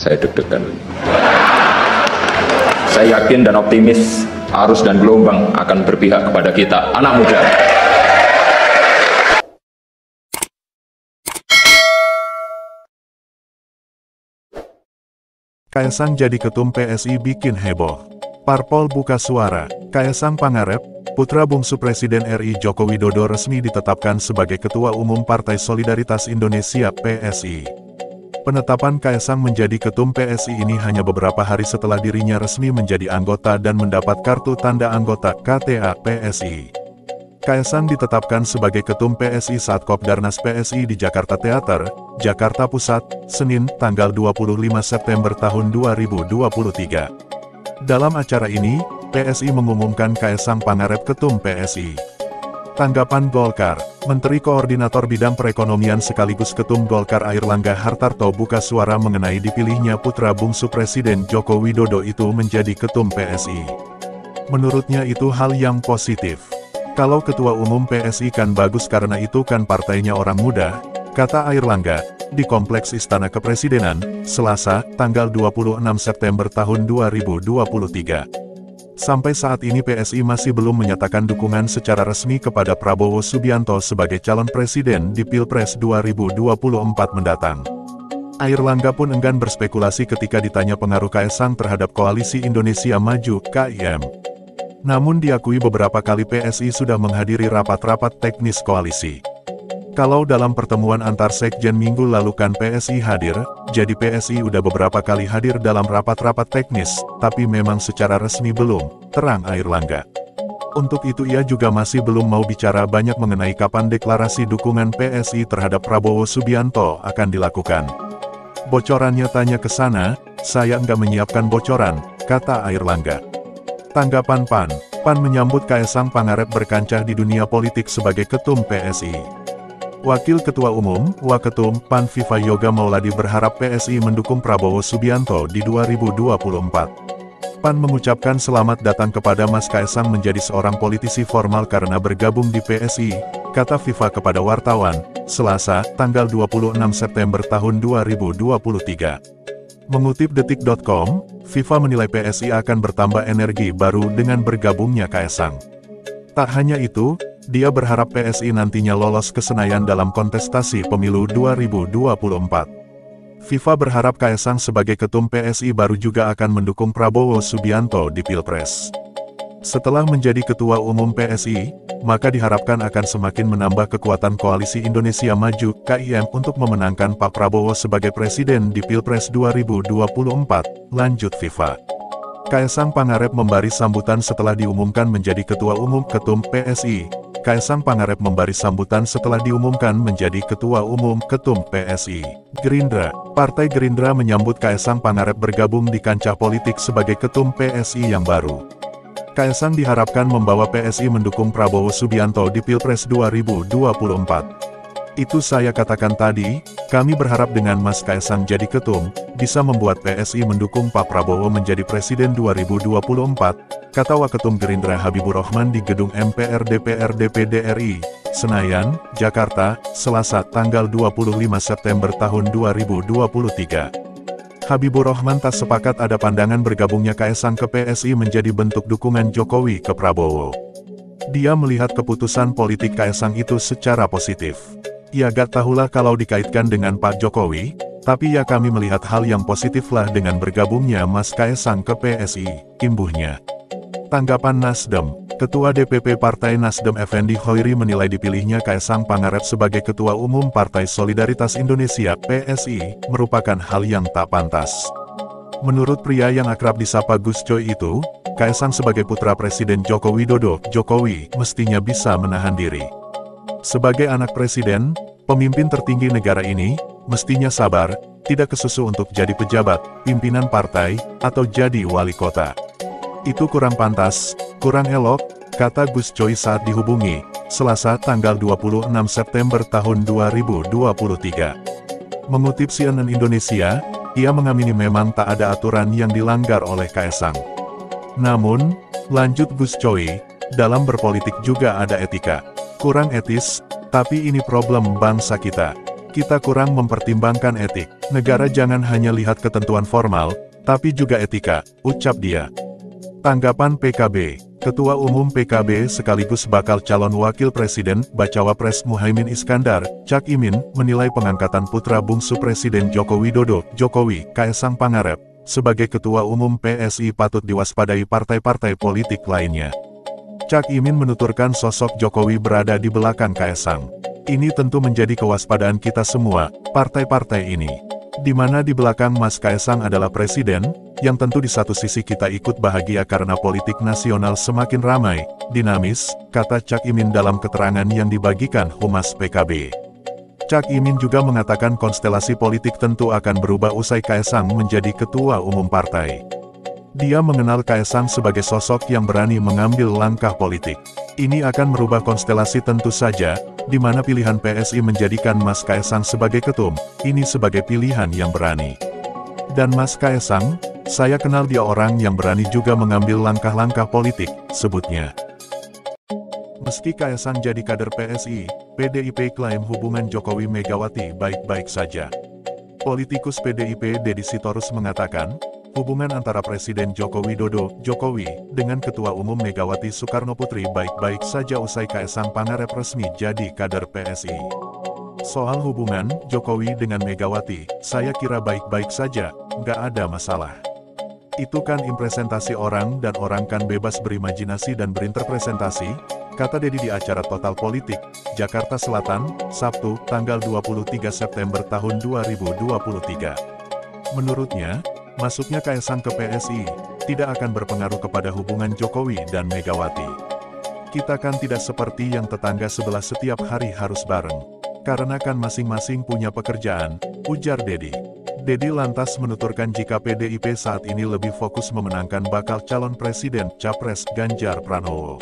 saya deg-degan. Saya yakin dan optimis arus dan gelombang akan berpihak kepada kita, anak muda. Kaesang jadi ketum PSI bikin heboh. Parpol buka suara. Kaesang Pangarep, putra bungsu Presiden RI Joko Widodo resmi ditetapkan sebagai Ketua Umum Partai Solidaritas Indonesia (PSI). Penetapan Kaesang menjadi ketum PSI ini hanya beberapa hari setelah dirinya resmi menjadi anggota dan mendapat kartu tanda anggota KTA PSI. Kaesang ditetapkan sebagai ketum PSI saat Kopdarnas PSI di Jakarta Theater, Jakarta Pusat, Senin, tanggal 25 September tahun 2023. Dalam acara ini, PSI mengumumkan Kaesang Pangarep ketum PSI. Tanggapan Golkar, Menteri Koordinator Bidang Perekonomian sekaligus Ketum Golkar Airlangga Hartarto buka suara mengenai dipilihnya putra bungsu Presiden Joko Widodo itu menjadi ketum PSI. Menurutnya itu hal yang positif. Kalau ketua umum PSI kan bagus karena itu kan partainya orang muda, kata Airlangga, di Kompleks Istana Kepresidenan, Selasa, tanggal 26 September tahun 2023. Sampai saat ini PSI masih belum menyatakan dukungan secara resmi kepada Prabowo Subianto sebagai calon presiden di Pilpres 2024 mendatang. Airlangga pun enggan berspekulasi ketika ditanya pengaruh Kaesang terhadap Koalisi Indonesia Maju (KIM). Namun diakui beberapa kali PSI sudah menghadiri rapat-rapat teknis koalisi. Kalau dalam pertemuan antar sekjen minggu lalu kan PSI hadir, jadi PSI udah beberapa kali hadir dalam rapat-rapat teknis, tapi memang secara resmi belum, terang Airlangga. Untuk itu ia juga masih belum mau bicara banyak mengenai kapan deklarasi dukungan PSI terhadap Prabowo Subianto akan dilakukan. Bocorannya tanya ke sana, saya nggak menyiapkan bocoran, kata Airlangga. Tanggapan PAN menyambut Kaesang Pangarep berkancah di dunia politik sebagai ketum PSI. Wakil Ketua Umum, Waketum, PAN Viva Yoga Mauladi berharap PSI mendukung Prabowo Subianto di 2024. PAN mengucapkan selamat datang kepada Mas Kaesang menjadi seorang politisi formal karena bergabung di PSI, kata Viva kepada wartawan, Selasa, tanggal 26 September tahun 2023. Mengutip detik.com, Viva menilai PSI akan bertambah energi baru dengan bergabungnya Kaesang. Tak hanya itu, dia berharap PSI nantinya lolos ke Senayan dalam kontestasi pemilu 2024. Viva berharap Kaesang sebagai ketum PSI baru juga akan mendukung Prabowo Subianto di Pilpres. Setelah menjadi ketua umum PSI, maka diharapkan akan semakin menambah kekuatan Koalisi Indonesia Maju (KIM) untuk memenangkan Pak Prabowo sebagai presiden di Pilpres 2024, lanjut Viva. Kaesang Pangarep memberi sambutan setelah diumumkan menjadi ketua umum ketum PSI. Kaesang Pangarep memberi sambutan setelah diumumkan menjadi ketua umum ketum PSI. Gerindra, Partai Gerindra menyambut Kaesang Pangarep bergabung di kancah politik sebagai ketum PSI yang baru. Kaesang diharapkan membawa PSI mendukung Prabowo Subianto di Pilpres 2024. Itu saya katakan tadi, kami berharap dengan Mas Kaesang jadi ketum, bisa membuat PSI mendukung Pak Prabowo menjadi Presiden 2024, kata Waketum Gerindra Habibur Rahman di Gedung MPR DPR DPD RI, Senayan, Jakarta, Selasa, tanggal 25 September tahun 2023. Habibur Rahman tak sepakat ada pandangan bergabungnya Kaesang ke PSI menjadi bentuk dukungan Jokowi ke Prabowo. Dia melihat keputusan politik Kaesang itu secara positif. Ya gak tahulah kalau dikaitkan dengan Pak Jokowi, tapi ya kami melihat hal yang positif lah dengan bergabungnya Mas Kaesang ke PSI, imbuhnya. Tanggapan Nasdem, Ketua DPP Partai Nasdem Effendi Hoiri menilai dipilihnya Kaesang Pangarep sebagai Ketua Umum Partai Solidaritas Indonesia (PSI) merupakan hal yang tak pantas. Menurut pria yang akrab disapa Gus Coy itu, Kaesang sebagai putra Presiden Joko Widodo, Jokowi, mestinya bisa menahan diri. Sebagai anak presiden, pemimpin tertinggi negara ini, mestinya sabar, tidak kesusu untuk jadi pejabat, pimpinan partai, atau jadi wali kota. Itu kurang pantas, kurang elok, kata Gus Coy saat dihubungi, Selasa tanggal 26 September tahun 2023. Mengutip CNN Indonesia, ia mengamini memang tak ada aturan yang dilanggar oleh Kaesang. Namun, lanjut Gus Coy, dalam berpolitik juga ada etika. Kurang etis, tapi ini problem bangsa kita. Kita kurang mempertimbangkan etik. Negara jangan hanya lihat ketentuan formal, tapi juga etika, ucap dia. Tanggapan PKB. Ketua Umum PKB sekaligus bakal calon Wakil Presiden, Bacawa Pres Muhaimin Iskandar, Cak Imin, menilai pengangkatan putra bungsu Presiden Joko Widodo, Jokowi, Kaesang Pangarep, sebagai Ketua Umum PSI patut diwaspadai partai-partai politik lainnya. Cak Imin menuturkan sosok Jokowi berada di belakang Kaesang. Ini tentu menjadi kewaspadaan kita semua, partai-partai ini. Di mana di belakang Mas Kaesang adalah Presiden, yang tentu di satu sisi kita ikut bahagia karena politik nasional semakin ramai, dinamis, kata Cak Imin dalam keterangan yang dibagikan Humas PKB. Cak Imin juga mengatakan konstelasi politik tentu akan berubah usai Kaesang menjadi Ketua Umum Partai. Dia mengenal Kaesang sebagai sosok yang berani mengambil langkah politik. Ini akan merubah konstelasi tentu saja, di mana pilihan PSI menjadikan Mas Kaesang sebagai ketum, ini sebagai pilihan yang berani. Dan Mas Kaesang, saya kenal dia orang yang berani juga mengambil langkah-langkah politik, sebutnya. Meski Kaesang jadi kader PSI, PDIP klaim hubungan Jokowi Megawati baik-baik saja. Politikus PDIP Deddy Sitorus mengatakan, hubungan antara Presiden Joko Widodo, Jokowi, dengan Ketua Umum Megawati Soekarnoputri baik-baik saja usai Kaesang Pangarep resmi jadi kader PSI. Soal hubungan Jokowi dengan Megawati, saya kira baik-baik saja, nggak ada masalah. Itu kan impresentasi orang dan orang kan bebas berimajinasi dan berinterpretasi, kata Deddy di acara Total Politik, Jakarta Selatan, Sabtu, tanggal 23 September tahun 2023. Menurutnya, masuknya Kaesang ke PSI, tidak akan berpengaruh kepada hubungan Jokowi dan Megawati. Kita kan tidak seperti yang tetangga sebelah setiap hari harus bareng. Karena kan masing-masing punya pekerjaan, ujar Deddy. Deddy lantas menuturkan jika PDIP saat ini lebih fokus memenangkan bakal calon presiden, Capres Ganjar Pranowo.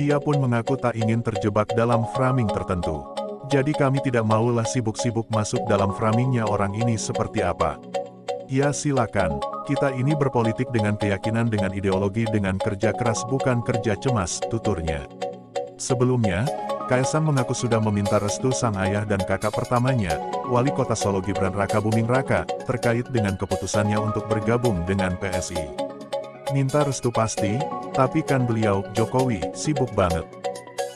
Dia pun mengaku tak ingin terjebak dalam framing tertentu. Jadi kami tidak maulah sibuk-sibuk masuk dalam framingnya orang ini seperti apa. Ya silakan, kita ini berpolitik dengan keyakinan dengan ideologi dengan kerja keras bukan kerja cemas, tuturnya. Sebelumnya, Kaesang mengaku sudah meminta restu sang ayah dan kakak pertamanya, Wali Kota Solo Gibran Rakabuming Raka, terkait dengan keputusannya untuk bergabung dengan PSI. Minta restu pasti, tapi kan beliau, Jokowi, sibuk banget.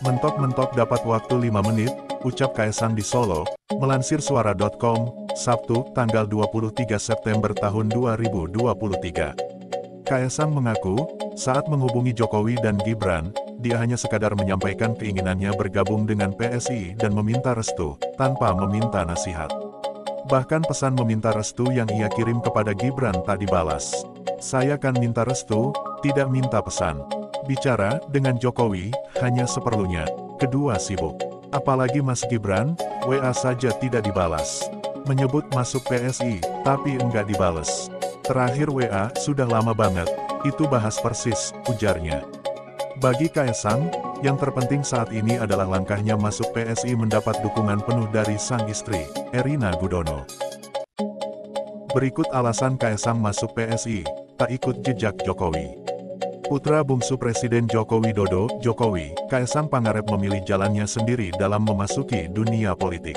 Mentok-mentok dapat waktu 5 menit, ucap Kaesang di Solo, melansir suara.com, Sabtu, tanggal 23 September tahun 2023. Kaesang mengaku, saat menghubungi Jokowi dan Gibran, dia hanya sekadar menyampaikan keinginannya bergabung dengan PSI dan meminta restu, tanpa meminta nasihat. Bahkan pesan meminta restu yang ia kirim kepada Gibran tak dibalas. Saya kan minta restu, tidak minta pesan. Bicara dengan Jokowi, hanya seperlunya, kedua sibuk. Apalagi Mas Gibran, WA saja tidak dibalas. Menyebut masuk PSI, tapi enggak dibales. Terakhir WA, sudah lama banget, itu bahas persis, ujarnya. Bagi Kaesang, yang terpenting saat ini adalah langkahnya masuk PSI mendapat dukungan penuh dari sang istri, Erina Gudono. Berikut alasan Kaesang masuk PSI, tak ikut jejak Jokowi. Putra bungsu Presiden Joko Widodo, Jokowi, Kaesang Pangarep memilih jalannya sendiri dalam memasuki dunia politik.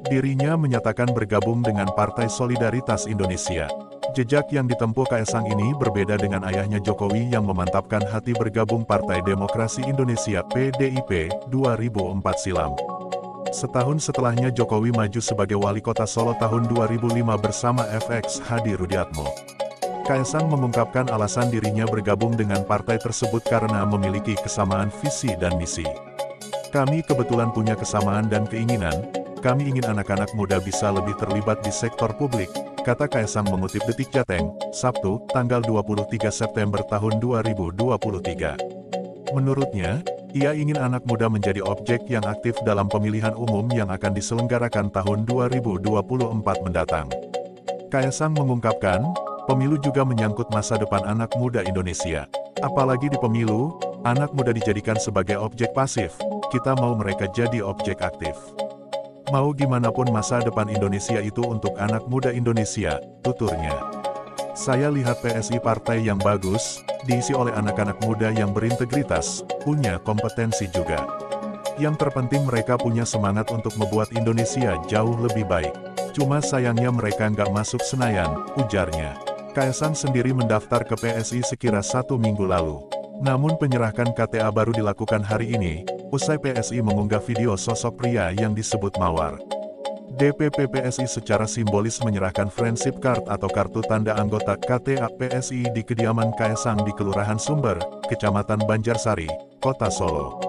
Dirinya menyatakan bergabung dengan Partai Solidaritas Indonesia. Jejak yang ditempuh Kaesang ini berbeda dengan ayahnya Jokowi yang memantapkan hati bergabung Partai Demokrasi Indonesia PDIP 2004 silam. Setahun setelahnya Jokowi maju sebagai wali kota Solo tahun 2005 bersama FX Hadi Rudiatmo. Kaesang mengungkapkan alasan dirinya bergabung dengan partai tersebut karena memiliki kesamaan visi dan misi. Kami kebetulan punya kesamaan dan keinginan, kami ingin anak-anak muda bisa lebih terlibat di sektor publik, kata Kaesang mengutip Detik Jateng, Sabtu, tanggal 23 September tahun 2023. Menurutnya, ia ingin anak muda menjadi objek yang aktif dalam pemilihan umum yang akan diselenggarakan tahun 2024 mendatang. Kaesang mengungkapkan, pemilu juga menyangkut masa depan anak muda Indonesia. Apalagi di pemilu, anak muda dijadikan sebagai objek pasif, kita mau mereka jadi objek aktif. Mau gimana pun masa depan Indonesia itu untuk anak muda Indonesia, tuturnya. Saya lihat PSI partai yang bagus, diisi oleh anak-anak muda yang berintegritas, punya kompetensi juga. Yang terpenting mereka punya semangat untuk membuat Indonesia jauh lebih baik. Cuma sayangnya mereka nggak masuk Senayan, ujarnya. Kaesang sendiri mendaftar ke PSI sekira 1 minggu lalu. Namun penyerahkan KTA baru dilakukan hari ini, usai PSI mengunggah video sosok pria yang disebut Mawar. DPP PSI secara simbolis menyerahkan friendship card atau kartu tanda anggota KTA PSI di kediaman Kaesang di Kelurahan Sumber, Kecamatan Banjarsari, Kota Solo.